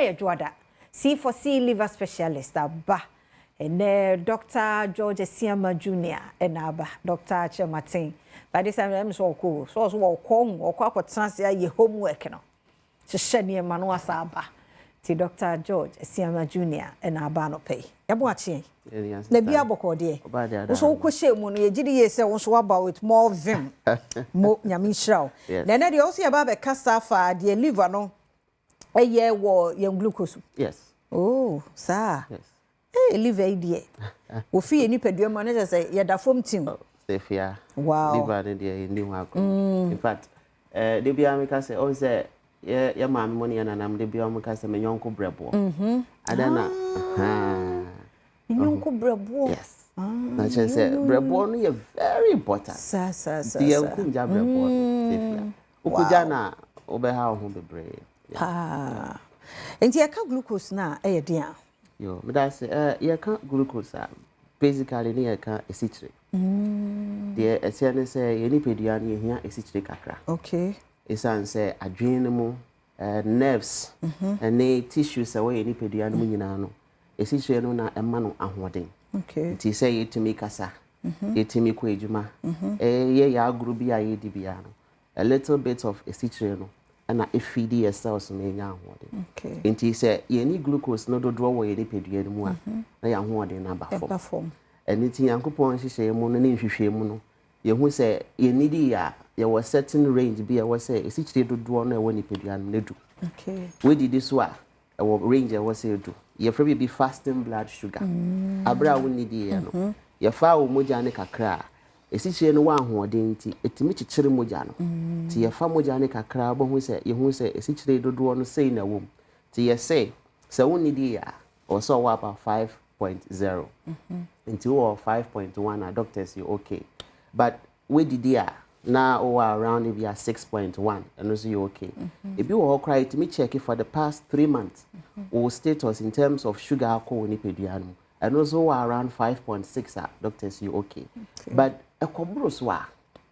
ye joada C4C liver specialist aba and Dr. George Siama Jr. and aba Dr. Chematin. By this time I'm so cool. So so ko or kwa transia ye homework no. Se sheni manu asaba. Ti Dr. George Siama Jr. and aba no pay. Yabo achi. Na bia boko de. So ko she mu no ye gidi ye se won so aba with more vim. Mo nyame shraw. Na na de also aba be kasa fa de liver no. Eye wo ye glucose. Yes. Oh, sir. Yes. Hey, liver idea. Wo fi ni pedua mo na say ye da fom team. Stefia. Wow. Liver de new one. In fact, de bia me ka say o say ye ma me money na nam de bia me ka say me yonko brebo. Adana. Yonko brebo. Yes. Na che say brebo no ye very important. Sir. Di yonko nja brebo. Stefia. Ukuja na obeha ho bebre. Ah. Enti ye ka glucose na e de a. Yo, me da say ye ka glucose basically ni ye ka esichire. The essence say ye ni pedua ni hia esichire kakra. Okay. Esan say adwene mu nerves and tissues away ni pedua no nyina no. Esichire no na ema no ahoden. Okay. Ti say yetimi kasa. Yetimi ko ejuma. Ye ya aguru bi a ye di bia no. A little bit of esichire no and a feed yourself na enya ahoden. Okay. Nti say ye ni glucose no do wo ye ni pedua no mu a na ya ahoden na ba form. Anything yankopon hihye mu no ne nhwehwe mu no ye hu se ye nidi ya ye was certain range bi ya was say esichire dodo no e woni pedua no nedu. Okay. We did this wa e wo range e was say edu ye free be fasting blood sugar abra wo nidi ye no ye fa wo moja ne kakra esichire no wa ahoden nti etimi chichire moja no ti ye fa moja ne kakra bo hu se ye hu se esichire dodo no sei na wo ti ye say se wo nidi ya o so wa about 5.0 until 5.1 our doctors you okay, but we did there now around if you are 6.1 and also you okay. If you all cry to me check it for the past 3 months or status in terms of sugar alcohol ni pediano and also around 5.6 doctors you okay. But a cobros wa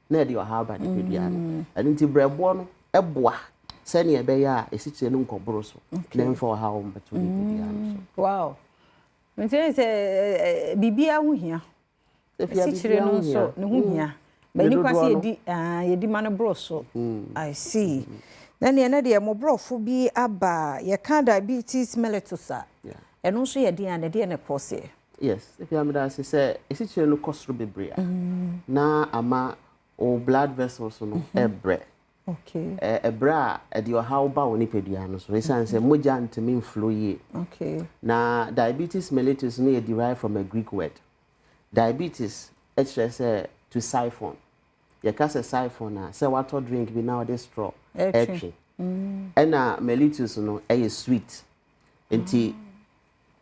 na di ha ba ni pediano and inti brebo no eboa sani ebe ya esiche no cobros then for how between pediano. Wow. Mentene se bibia hu hia. Sichire no so ne hu hia. Ba ni kwase yedi mano broso. I see. Na ne de mo brofo bi aba ye ka diabetes mellitus a. Yeah. Eno so yedi an de ne cause. Yes. If you am da say sichire no cause bebre a. Na ama o blood vessels no ebre. Okay. Ebra e di how ba woni pedua no so reason say moja ntimi flow ye. Okay. Na diabetes mellitus no derived from a Greek word. Diabetes say to siphon. Ye ka say siphon na say water drink be now this straw. Etchi. Na mellitus no sweet. Enti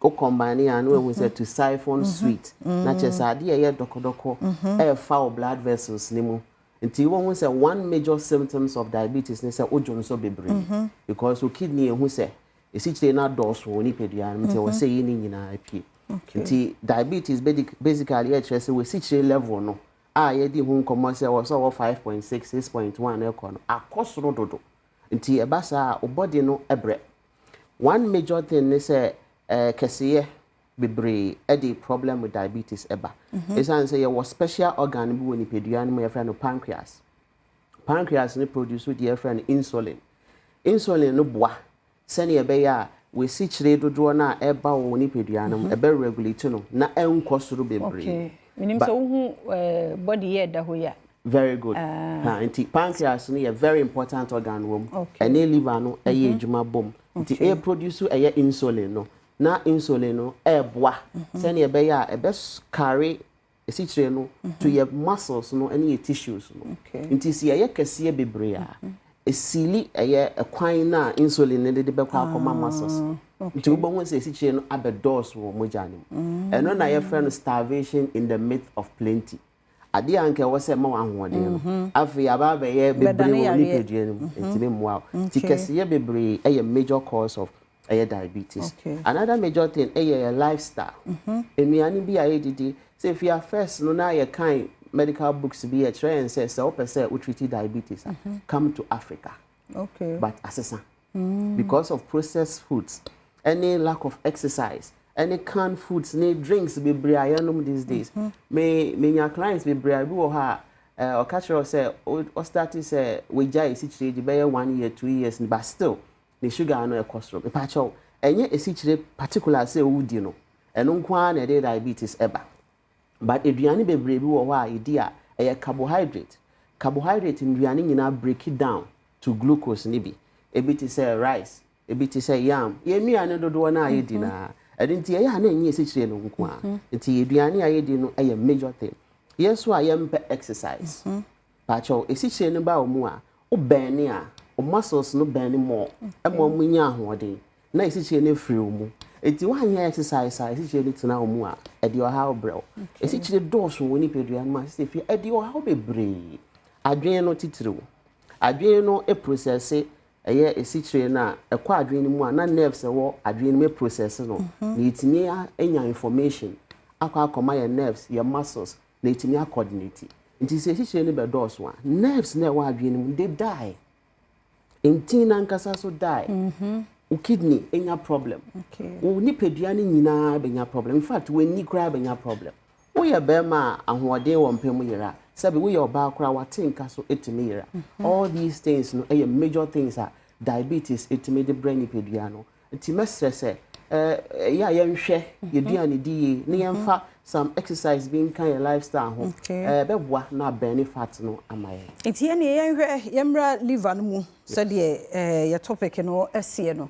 o combine an we say to siphon sweet. Na chese ade ye dokodoko foul blood vessels ni mu. Until one say one major symptoms of diabetes is ojo so bebre because o kidney who say esichire na dose woni pedua nti we say ni nyina apie nti diabetes basically e say we esichire level no ye di hu nkomo say we so 5.6 6.1 e ko no akosoro dodo nti e basa o body no ebre one major thing is keseye bebre the problem with diabetes eba say you was special organ bi woni pedua no friend no pancreas no produce the friend insulin no boa sene e be ya we sichire dodo na eba woni pedua no e be regulate no na enkosoro bebre. Okay, minim so hu body here da ho ya. Very good. Pancreas no a very important organ wom and liver no e adwuma bom nti e produce insulin no na insulin no boa sene be ya e be carry esichire no to your muscles no and your tissues no nti si ye kese bebre a esili kwan na insulin ne de be kwa akoma muscles nti wo bon se esichire no abedose wo moja nim eno na ye friend starvation in the midst of plenty ade anke wo se ma wa hoɔden no afi aba be ye bebre wo ni pedua nim nti me moa nti kese ye bebre major cause of diabetes. Another major thing your lifestyle. Emiani bi didi say if you are first no na your kind medical books be a try and say so percent we treat diabetes come to Africa. Okay. But assessor because of processed foods any lack of exercise, any canned foods, any drinks be brayanum these days. May your clients be bray or ha or catch or say or start to say we jay situate the bear 1 year, 2 years, but still the sugar and a cost room. A patch out and yet a situate particular say would you know and unquan a day diabetes ever. But if you any be brave or why idea a carbohydrate. Carbohydrate in Rianing now break it down to glucose nibi. A bit is rice, a bit is yam. Ye me another do na ye dinner. I didn't hear any situation on qua. It's Diani I didn't a major thing. Yes, why I am exercise. Pacho, a situation about more. O bania, o muscles no burning more. And more minya one na situation free mu. It's 1 year exercise, I see it now more. At your how bro. It's actually doors from Winnipedian must if you at your how be brave. Adreno titru. Adreno a process a year a situation na a quadrine more na nerves a war adreno process no. Need near any information. Aqua command your nerves, your muscles, need near coordinate. It is a situation by doors one. Nerves never adreno, they die. In teen and casasso die. O kidney any problem. Okay. O nipediani nyina benya problem. In fact, when ni cry benya problem. We are bema and who are day one pemuyera. Sabi we are about cry what think so 8 years. All these things no a major things are diabetes, it made the brain nipediano. It must say yeah, you share you do any D near some exercise being kind of lifestyle. Okay. Bebwa na benefit no amaye. It's here near yamra liver no said your topic no SC no.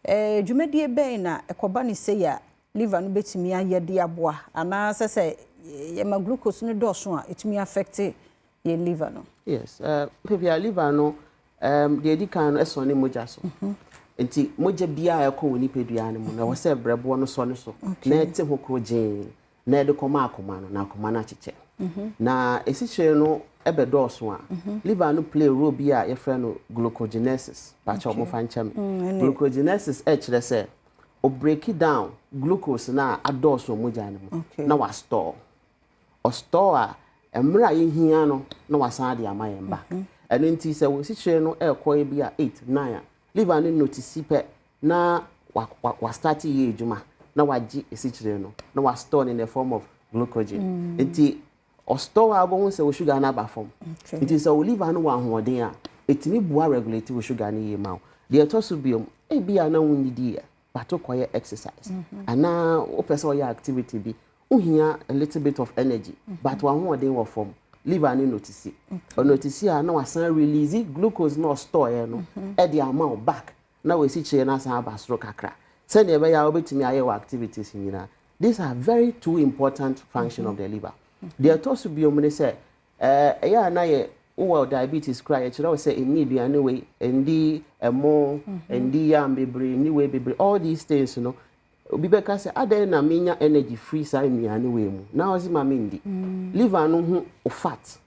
Jumedie Baina, a Kobani say liver no bet me a dear bois, and as I say, yama glucose no doswa, it may affect your liver no. Yes, maybe a liver no, the edican as on mojaso. Enti moja bia ya ko woni peduane mu na wo se brebo no so na ete hokro jin na de koma akoma no na akoma na chiche na esichire no ebe doso a liver no play role bia ye frɛ no glucogenesis pa cha mo fa ncham glucogenesis kire se o break it down glucose na adoso moja ne mu na wa store o store a emra ye hia no na wasan de amaye back eno nti se wo esichire no ekɔ bia 8 9 liver no notice pe na wa start ye ejuma na waji esichire no na wa store in the form of glucogen enti o store abon se wo sugar na ba form enti se wo liver no wa hoden a etimi bua regulate wo sugar na ye ma de etoso biom e bia na wonni di e bato koye exercise ana o person your activity bi uhia a little bit of energy but wa hoden wo form liver no notice o notice a na wasan release glucose no store no e dey amount back na we si chire na san abasro kakra say na be ya obetimi aye wa activities nyina. These are very two important function of the liver. They are to be omne say ya na ye o diabetes cry e chire we say eni anyway endi emo endi yam bebre ni we bebre all these things you know obi beka say adan na menya energy free sa nnuane we mu na ozi ma mendi liver no hu o fat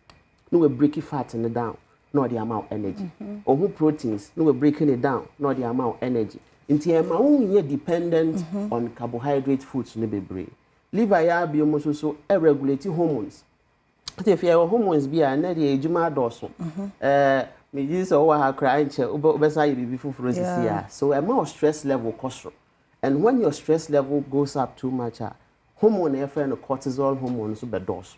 no we break fat in down no the amount energy o hu proteins no we breaking it down no the amount energy nti e ma won dependent on carbohydrate foods no bebre liver ya bi omo so regulate hormones if your hormones be na the ejuma doso me use o wa cry nche obesa ye bibi fufuro sisi ya so amount stress level cost. And when your stress level goes up too much, hormone and cortisol hormones will be dose.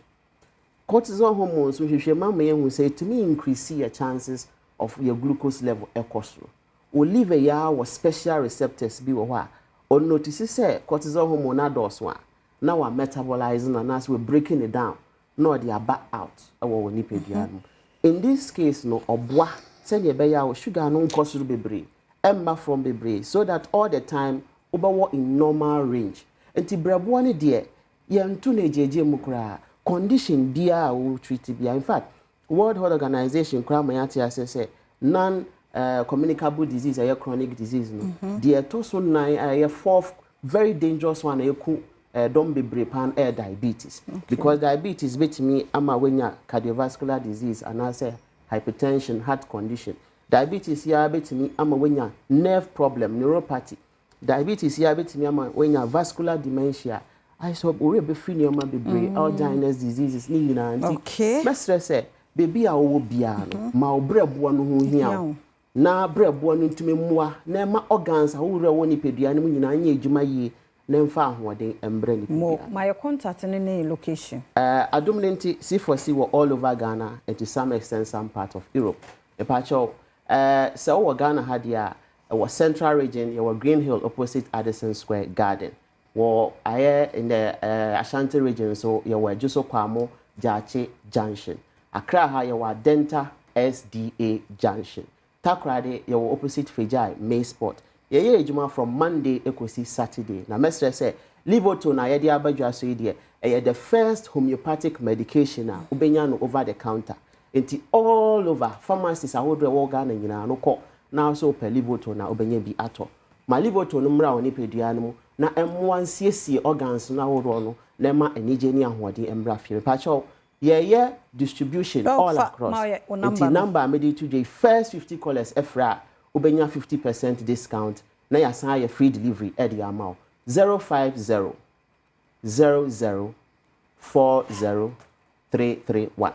Cortisol hormones, which your mama will say to me, increase your chances of your glucose level cholesterol. Will leave a year with special receptors be or notice say cortisol hormone dose one. Now we're metabolizing and as we're breaking it down, no they are back out our nipedian. In this case, no or bois, send your bear sugar no cholesterol be emma from be so that all the time in normal range. Enti brabo ne de ye ntu na jeje mu kra condition dia wo treat bia. In fact, World Health Organization kra mayati say non communicable disease or chronic disease no. The toso 9 fourth very dangerous one eku don bebre pan air diabetes. Because diabetes betimi ama wenya cardiovascular disease and I say hypertension, heart condition. Diabetes ya betimi ama wenya nerve problem, neuropathy. Diabetes ya betimi ama wenya vascular dementia. I saw we be free nyoma bebre Alzheimer's diseases ni nyina anti. Okay. Mestre say baby a wo bia no ma obrebo no ho hia. na brebo no ntumi mmoa na ma organs awure woni pedua no nyina anya ejuma yie na mfa ahoden embre ni pedua my contact ne location Adom nti C4C were all over Ghana and to some extent some part of Europe e pa cho so we Ghana had ya was central region your Green Hill opposite Addison Square Garden wo aye in the Ashanti region so you were Juso Kwamo Jache Junction Accra ha you were Denta SDA Junction Takrade you opposite Fejai May Sport ye ejuma from Monday ekosi Saturday na mesre say Livoto na ye dia badwa so ye the first homeopathic medication a ubenya no over the counter enti all over pharmacies ahodo wo Ghana nyina no ko na so per Livoto na ubenya bi ato ma Livoto no mra oni pedua no na emwansiesie organs na ahodo no na ma enije ni ahode emra fie pa cho ye distribution all across enti number me to the first 50 callers efra ubenya 50% discount na ya san ye free delivery e the amount 050 00 40 331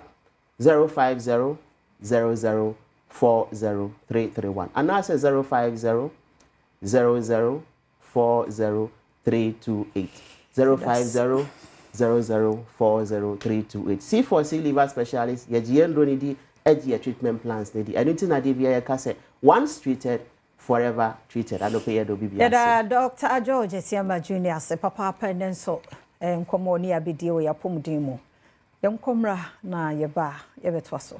050 00 40 331 and now says 050 00 40 328 050 00 40 328 C4C liver specialist ye giendro ni di edge treatment plans ni di anything na dey via ka say once treated forever treated I don't pay do bibia yeah Dr. George Siama Junior se papa pendenso nkomo ni abidie o yapomdin mu yemkomra na yeba yebetwaso